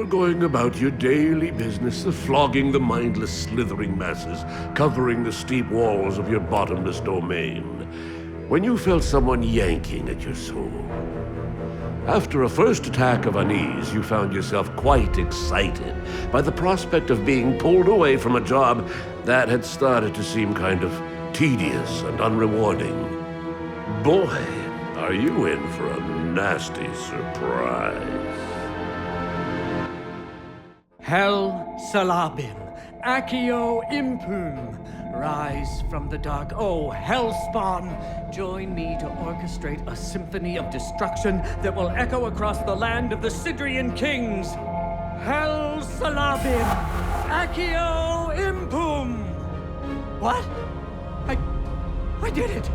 You're going about your daily business of flogging the mindless, slithering masses, covering the steep walls of your bottomless domain, when you felt someone yanking at your soul. After a first attack of unease, you found yourself quite excited by the prospect of being pulled away from a job that had started to seem kind of tedious and unrewarding. Boy, are you in for a nasty surprise. Hel Salabim, Accio Impum, rise from the dark, O Hellspawn! Join me to orchestrate a symphony of destruction that will echo across the land of the Sidrian kings! Hel Salabim, Accio Impum! What? I did it!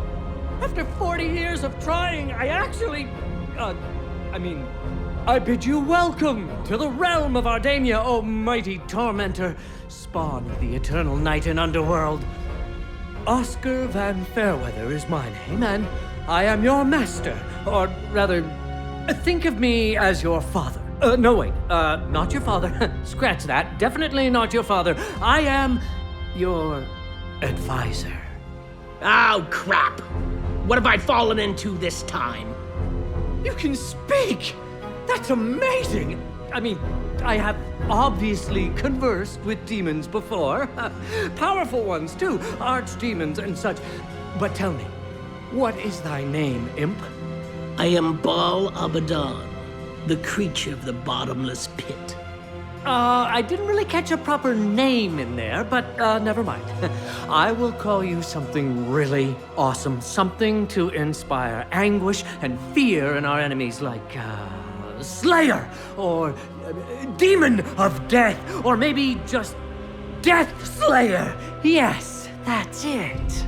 After 40 years of trying, I actually... I bid you welcome to the realm of Ardania, O mighty tormentor, spawn of the eternal night and underworld. Oscar Van Fairweather is my name, and I am your master, or rather, think of me as your father. Not your father. Scratch that. Definitely not your father. I am your advisor. Oh, crap! What have I fallen into this time? You can speak! That's amazing! I have obviously conversed with demons before. Powerful ones, too. Archdemons and such. But tell me, what is thy name, imp? I am Báal-Abaddon, the creature of the bottomless pit. I didn't really catch a proper name in there, but never mind. I will call you something really awesome. Something to inspire anguish and fear in our enemies, like, Slayer, or Demon of Death, or maybe just Death Slayer. Yes, that's it.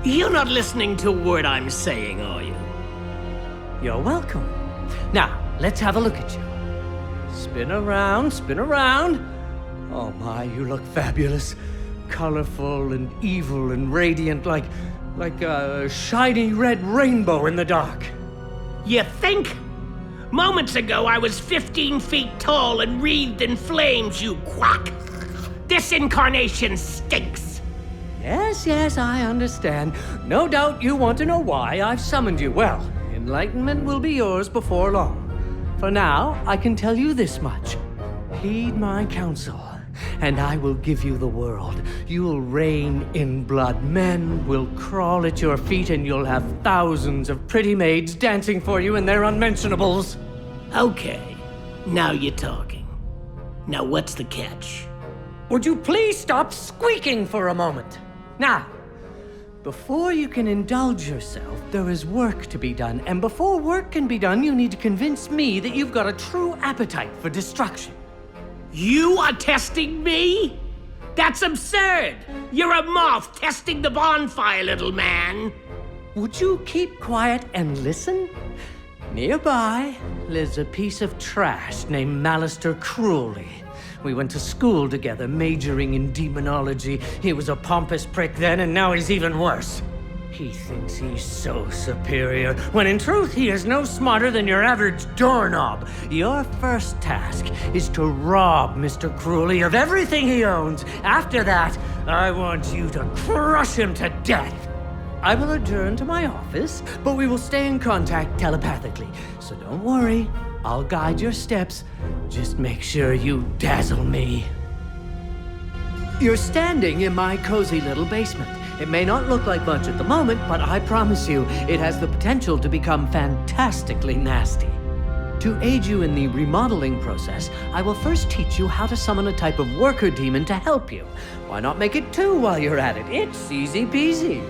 You're not listening to a word I'm saying, are you? You're welcome. Now, let's have a look at you. Spin around, spin around. Oh my, you look fabulous. Colorful and evil and radiant, like a shiny red rainbow in the dark. You think? Moments ago, I was 15 feet tall and wreathed in flames, you quack! This incarnation stinks! Yes, I understand. No doubt you want to know why I've summoned you. Well, enlightenment will be yours before long. For now, I can tell you this much. Heed my counsel, and I will give you the world. You'll reign in blood. Men will crawl at your feet, and you'll have thousands of pretty maids dancing for you in their unmentionables. Okay, now you're talking. Now what's the catch? Would you please stop squeaking for a moment? Now, before you can indulge yourself, there is work to be done. And before work can be done, you need to convince me that you've got a true appetite for destruction. You are testing me? That's absurd! You're a moth testing the bonfire, little man! Would you keep quiet and listen? Nearby lives a piece of trash named Malister Cruelly. We went to school together, majoring in demonology. He was a pompous prick then, and now he's even worse. He thinks he's so superior, when in truth he is no smarter than your average doorknob. Your first task is to rob Mr. Cruelly of everything he owns. After that, I want you to crush him to death. I will adjourn to my office, but we will stay in contact telepathically. So don't worry, I'll guide your steps. Just make sure you dazzle me. You're standing in my cozy little basement. It may not look like much at the moment, but I promise you, it has the potential to become fantastically nasty. To aid you in the remodeling process, I will first teach you how to summon a type of worker demon to help you. Why not make it two while you're at it? It's easy peasy.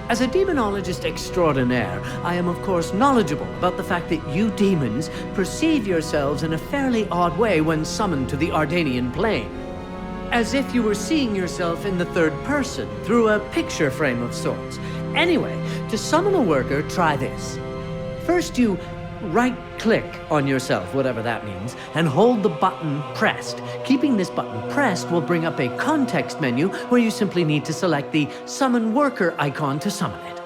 As a demonologist extraordinaire, I am of course knowledgeable about the fact that you demons perceive yourselves in a fairly odd way when summoned to the Ardanian plane. As if you were seeing yourself in the third person, through a picture frame of sorts. Anyway, to summon a worker, try this. First you right-click on yourself, whatever that means, and hold the button pressed. Keeping this button pressed will bring up a context menu where you simply need to select the Summon Worker icon to summon it.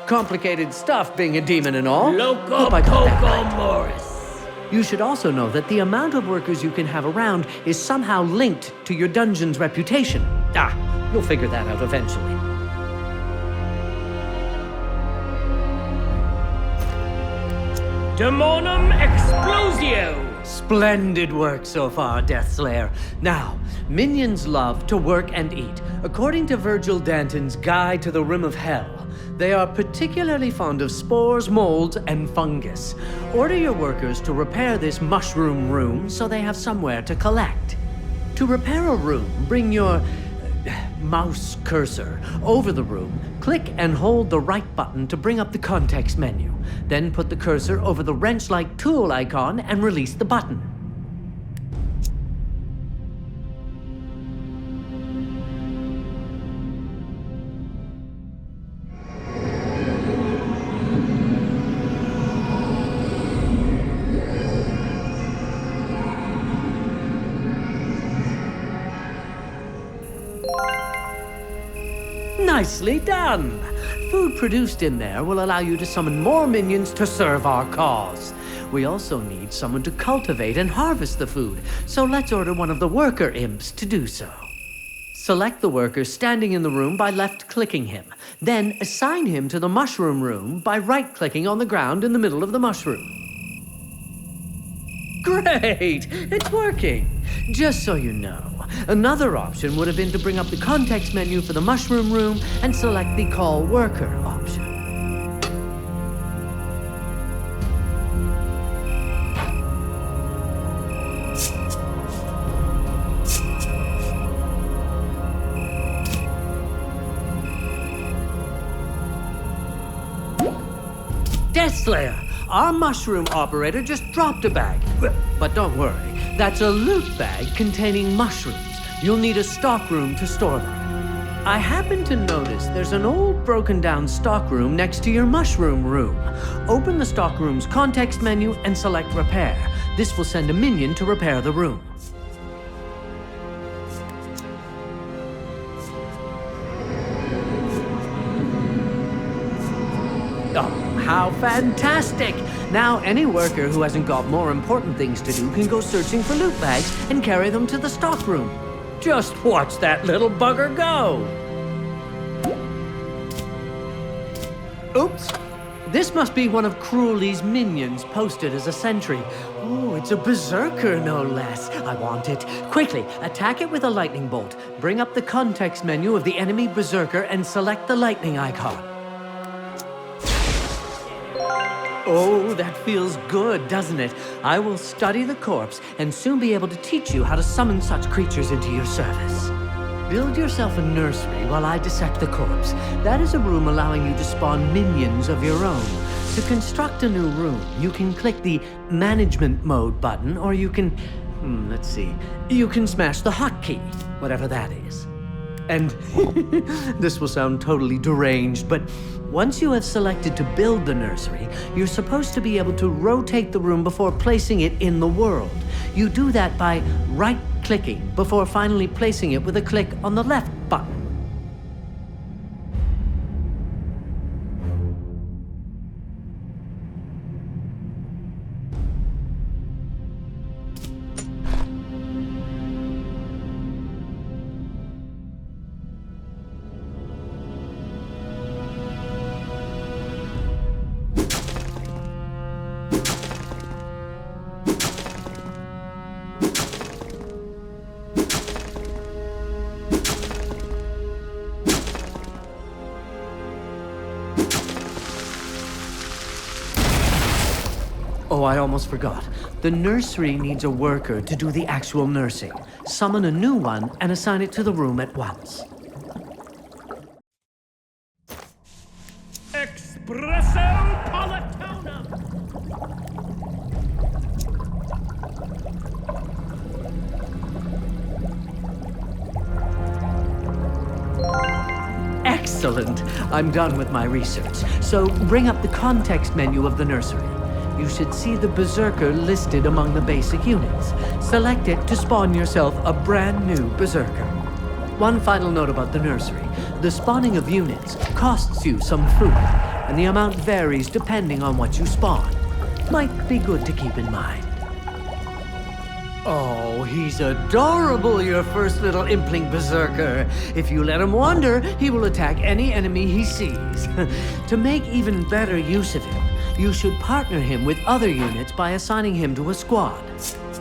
Complicated stuff being a demon and all. Loco Poco Morris. You should also know that the amount of workers you can have around is somehow linked to your dungeon's reputation. You'll figure that out eventually. Demonum Explosio! Splendid work so far, Deathslayer. Now, minions love to work and eat. According to Virgil Danton's Guide to the Rim of Hell, they are particularly fond of spores, molds, and fungus. Order your workers to repair this mushroom room so they have somewhere to collect. To repair a room, bring your mouse cursor over the room, click and hold the right button to bring up the context menu. Then put the cursor over the wrench-like tool icon and release the button. Nicely done! Food produced in there will allow you to summon more minions to serve our cause. We also need someone to cultivate and harvest the food, so let's order one of the worker imps to do so. Select the worker standing in the room by left-clicking him. Then assign him to the mushroom room by right-clicking on the ground in the middle of the mushroom. Great! It's working! Just so you know, another option would have been to bring up the context menu for the mushroom room and select the Call Worker option. Deathslayer! Our mushroom operator just dropped a bag. But don't worry, that's a loot bag containing mushrooms. You'll need a stockroom to store them. I happen to notice there's an old broken down stockroom next to your mushroom room. Open the stockroom's context menu and select Repair. This will send a minion to repair the room. Oh, how fantastic! Now any worker who hasn't got more important things to do can go searching for loot bags and carry them to the stockroom. Just watch that little bugger go! Oops! This must be one of Cruelly's minions posted as a sentry. Oh, it's a berserker, no less. I want it. Quickly, attack it with a lightning bolt. Bring up the context menu of the enemy berserker and select the lightning icon. Oh, that feels good, doesn't it? I will study the corpse and soon be able to teach you how to summon such creatures into your service. Build yourself a nursery while I dissect the corpse. That is a room allowing you to spawn minions of your own. To construct a new room, you can click the Management Mode button, or you can... let's see. You can smash the hotkey, whatever that is. And this will sound totally deranged, but once you have selected to build the nursery, you're supposed to be able to rotate the room before placing it in the world. You do that by right-clicking before finally placing it with a click on the left button. Oh, I almost forgot. The nursery needs a worker to do the actual nursing. Summon a new one and assign it to the room at once. Espresso Palatona! Excellent! I'm done with my research. So bring up the context menu of the nursery. You should see the Berserker listed among the basic units. Select it to spawn yourself a brand new Berserker. One final note about the nursery. The spawning of units costs you some food, and the amount varies depending on what you spawn. Might be good to keep in mind. Oh, he's adorable, your first little impling berserker. If you let him wander, he will attack any enemy he sees. To make even better use of him, you should partner him with other units by assigning him to a squad.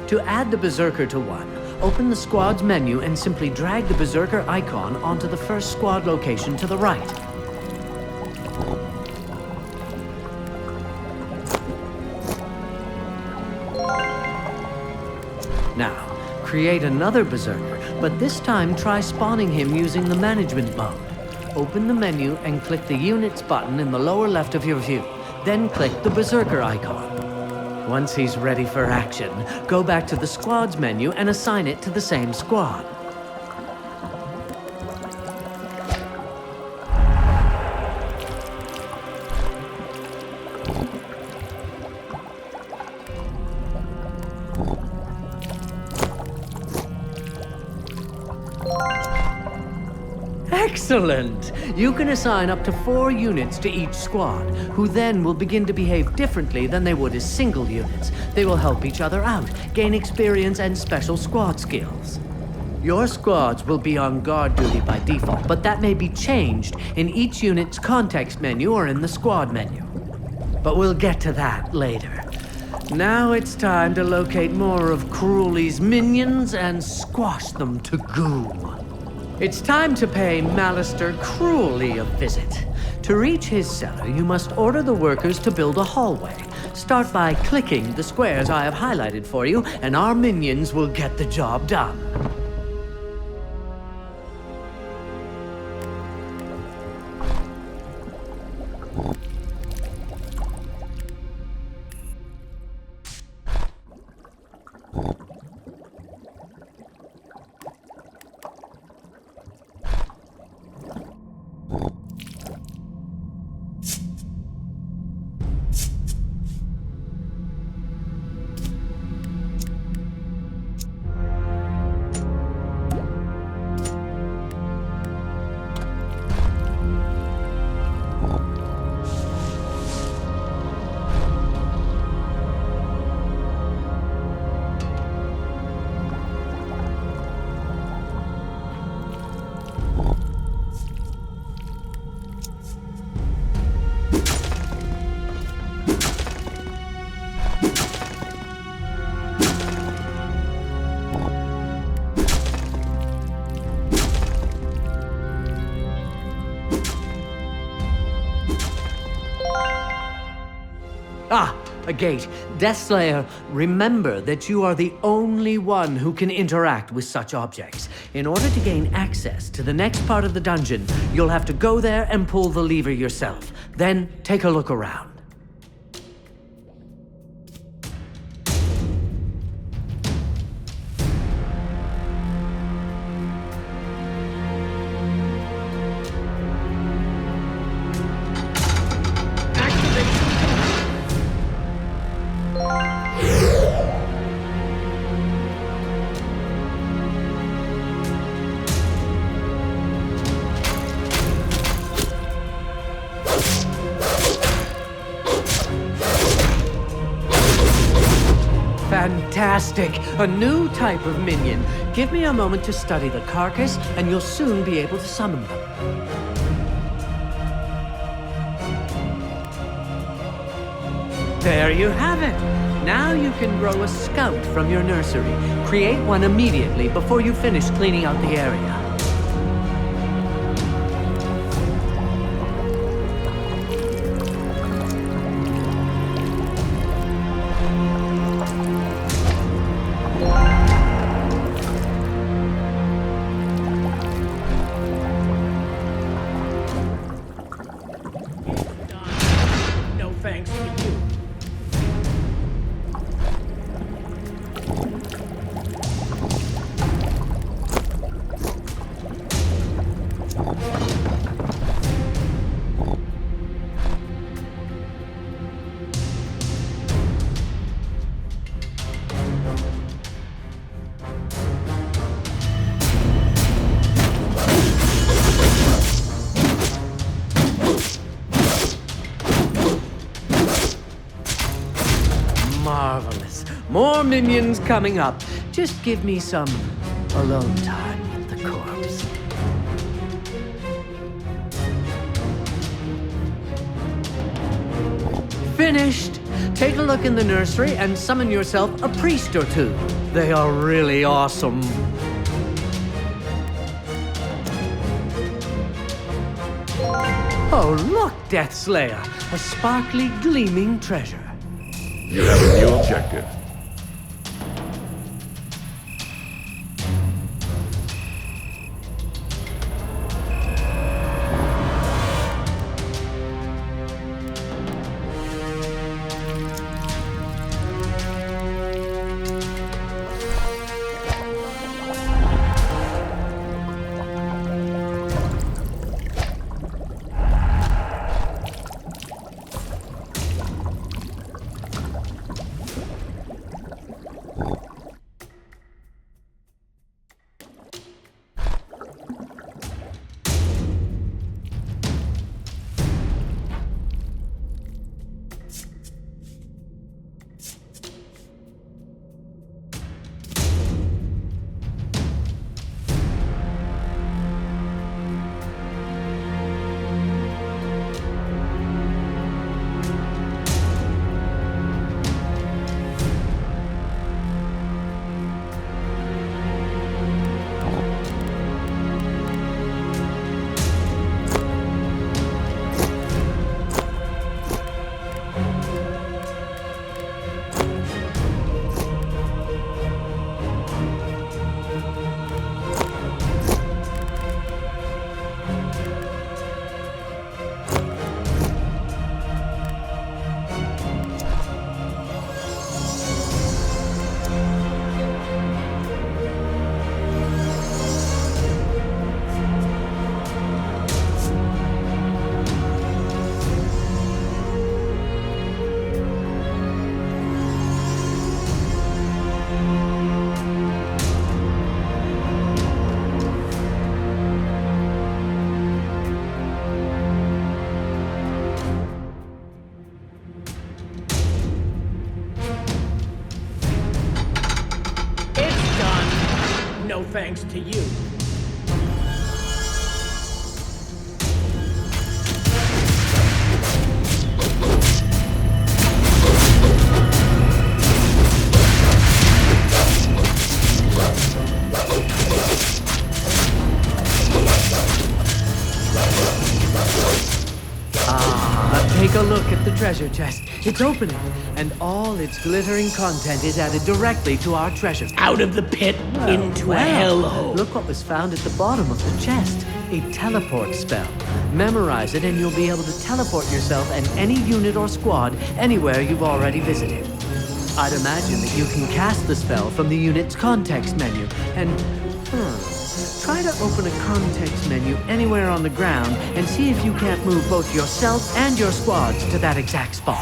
To add the berserker to one, open the squad's menu and simply drag the berserker icon onto the first squad location to the right. Now, create another berserker, but this time try spawning him using the management mode. Open the menu and click the Units button in the lower left of your view. Then click the berserker icon. Once he's ready for action, go back to the squad's menu and assign it to the same squad. Excellent! You can assign up to 4 units to each squad, who then will begin to behave differently than they would as single units. They will help each other out, gain experience and special squad skills. Your squads will be on guard duty by default, but that may be changed in each unit's context menu or in the squad menu. But we'll get to that later. Now it's time to locate more of Cruelly's minions and squash them to goo. It's time to pay Malister Cruelly a visit. To reach his cellar, you must order the workers to build a hallway. Start by clicking the squares I have highlighted for you, and our minions will get the job done. Ah, a gate. Deathslayer, remember that you are the only one who can interact with such objects. In order to gain access to the next part of the dungeon, you'll have to go there and pull the lever yourself. Then take a look around. Fantastic! A new type of minion. Give me a moment to study the carcass, and you'll soon be able to summon them. There you have it! Now you can grow a scout from your nursery. Create one immediately before you finish cleaning out the area. No thanks to you. Marvelous. More minions coming up. Just give me some alone time with the corpse. Finished! Take a look in the nursery and summon yourself a priest or two. They are really awesome. Oh, look, Deathslayer! A sparkly, gleaming treasure. You have a new objective. No thanks to you. Take a look at the treasure chest. It's opening, and all its glittering content is added directly to our treasure. Out of the pit, into a hellhole. Look what was found at the bottom of the chest. A teleport spell. Memorize it and you'll be able to teleport yourself and any unit or squad anywhere you've already visited. I'd imagine that you can cast the spell from the unit's context menu, and try to open a context menu anywhere on the ground and see if you can't move both yourself and your squads to that exact spot.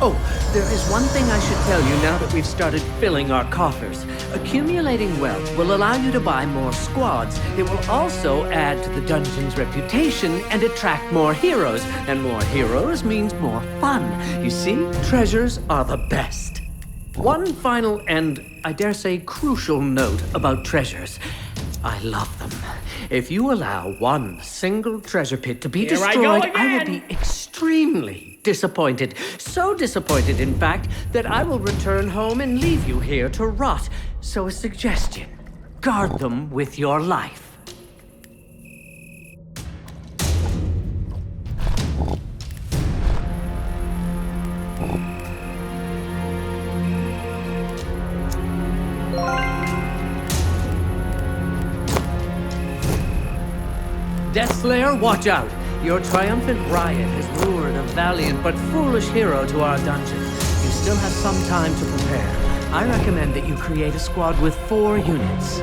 Oh, there is one thing I should tell you now that we've started filling our coffers. Accumulating wealth will allow you to buy more squads. It will also add to the dungeon's reputation and attract more heroes. And more heroes means more fun. You see, treasures are the best. One final and, I dare say, crucial note about treasures. I love them. If you allow one single treasure pit to be destroyed, I will be extremely disappointed. So disappointed, in fact, that I will return home and leave you here to rot. So a suggestion, guard them with your life. Deathslayer, watch out! Your triumphant riot has lured a valiant but foolish hero to our dungeon. You still have some time to prepare. I recommend that you create a squad with 4 units.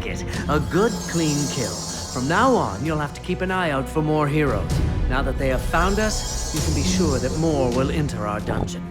like it. A good, clean kill. From now on, you'll have to keep an eye out for more heroes. Now that they have found us, you can be sure that more will enter our dungeon.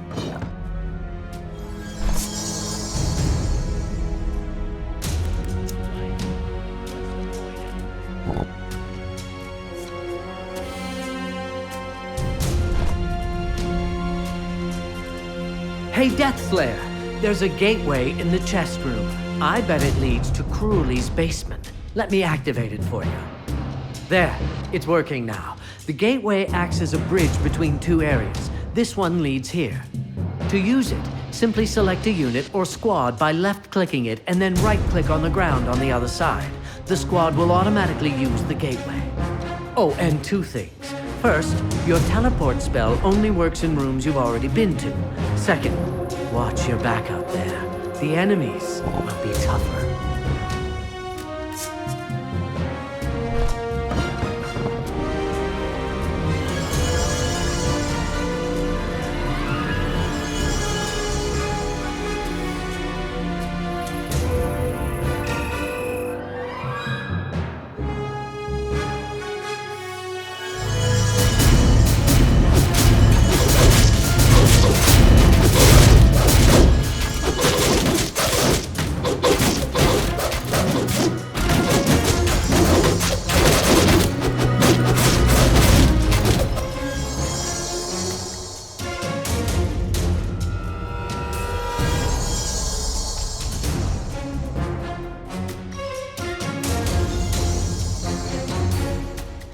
Hey, Deathslayer! There's a gateway in the chest room. I bet it leads to Cruelly's basement. Let me activate it for you. There, it's working now. The gateway acts as a bridge between two areas. This one leads here. To use it, simply select a unit or squad by left-clicking it and then right-click on the ground on the other side. The squad will automatically use the gateway. Oh, and two things. First, your teleport spell only works in rooms you've already been to. Second, watch your back out there. The enemies will be tougher.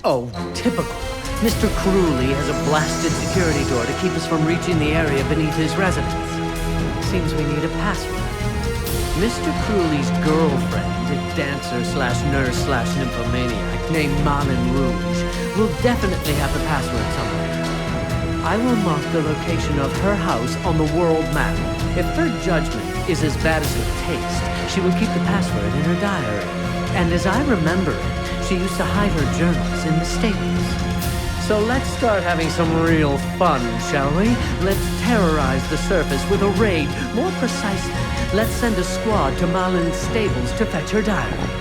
Oh, typical. Mr. Cruelly has a blasted security door to keep us from reaching the area beneath his residence. Seems we need a password. Mr. Cruelly's girlfriend, a dancer/nurse/nymphomaniac named Malin Rouge, will definitely have the password somewhere. I will mark the location of her house on the world map. If her judgment is as bad as her taste, she will keep the password in her diary. And as I remember it, she used to hide her journals in the stables. So let's start having some real fun, shall we? Let's terrorize the surface with a raid. More precisely, let's send a squad to Malin's stables to fetch her diary.